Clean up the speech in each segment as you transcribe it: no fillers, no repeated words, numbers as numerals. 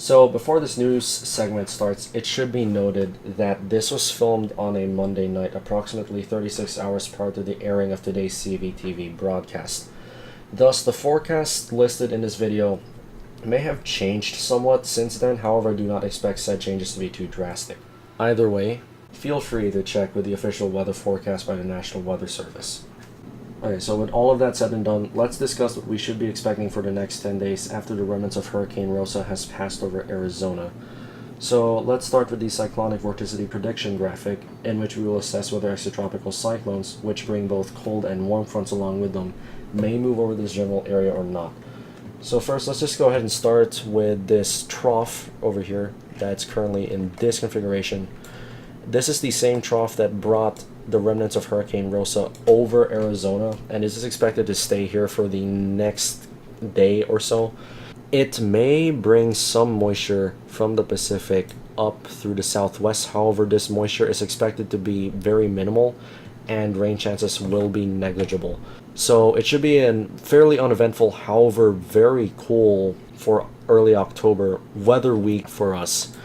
So before this news segment starts, it should be noted that this was filmed on a Monday night, approximately 36 hours prior to the airing of today's CVTV broadcast. Thus, the forecast listed in this video may have changed somewhat since then, however, do not expect said changes to be too drastic. Either way, feel free to check with the official weather forecast by the National Weather Service. Okay, so with all of that said and done, let's discuss what we should be expecting for the next 10 days after the remnants of Hurricane Rosa has passed over Arizona. So let's start with the cyclonic vorticity prediction graphic, in which we will assess whether extratropical cyclones, which bring both cold and warm fronts along with them, may move over this general area or not. So first, let's just go ahead and start with this trough over here that's currently in this configuration. This is the same trough that brought the remnants of Hurricane Rosa over Arizona, and this is expected to stay here for the next day or so. It may bring some moisture from the Pacific up through the southwest. However, this moisture is expected to be very minimal and rain chances will be negligible. So it should be a fairly uneventful, however very cool for early October weather week for us,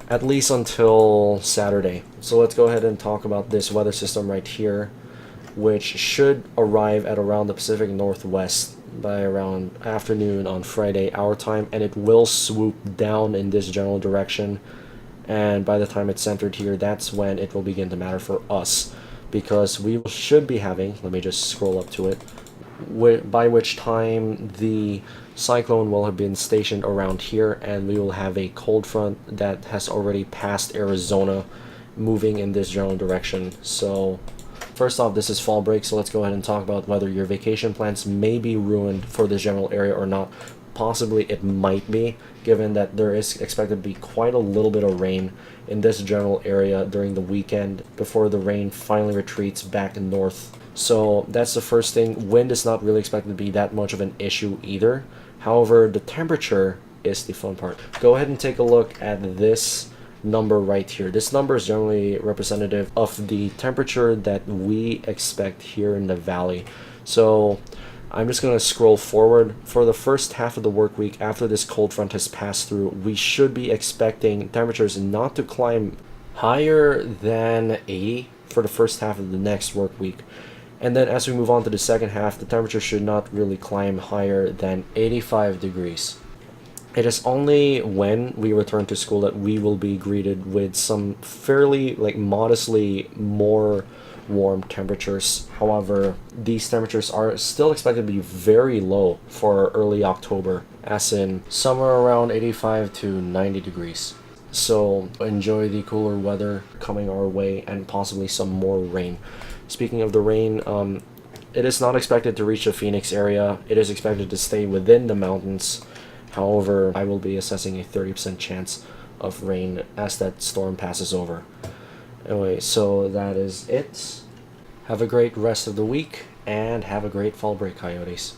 at least until Saturday. So let's go ahead and talk about this weather system right here, which should arrive at around the Pacific Northwest by around afternoon on Friday our time, and it will swoop down in this general direction, and by the time it's centered here, that's when it will begin to matter for us, because we should be having, let me just scroll up to it, by which time the cyclone will have been stationed around here, and we will have a cold front that has already passed Arizona, moving in this general direction. So first off, this is fall break, so let's go ahead and talk about whether your vacation plans may be ruined for this general area or not. Possibly it might be, given that there is expected to be quite a little bit of rain in this general area during the weekend before the rain finally retreats back north. So that's the first thing. Wind is not really expected to be that much of an issue either. However, the temperature is the fun part. Go ahead and take a look at this number right here. This number is generally representative of the temperature that we expect here in the valley. So I'm just going to scroll forward. For the first half of the work week after this cold front has passed through, we should be expecting temperatures not to climb higher than 80 for the first half of the next work week. And then as we move on to the second half, the temperature should not really climb higher than 85 degrees. It is only when we return to school that we will be greeted with some fairly, modestly more warm temperatures. However, these temperatures are still expected to be very low for early October, as in somewhere around 85 to 90 degrees. So enjoy the cooler weather coming our way and possibly some more rain. Speaking of the rain, it is not expected to reach the Phoenix area. It is expected to stay within the mountains. However, I will be assessing a 30% chance of rain as that storm passes over. Anyway, so that is it. Have a great rest of the week, and have a great fall break, Coyotes.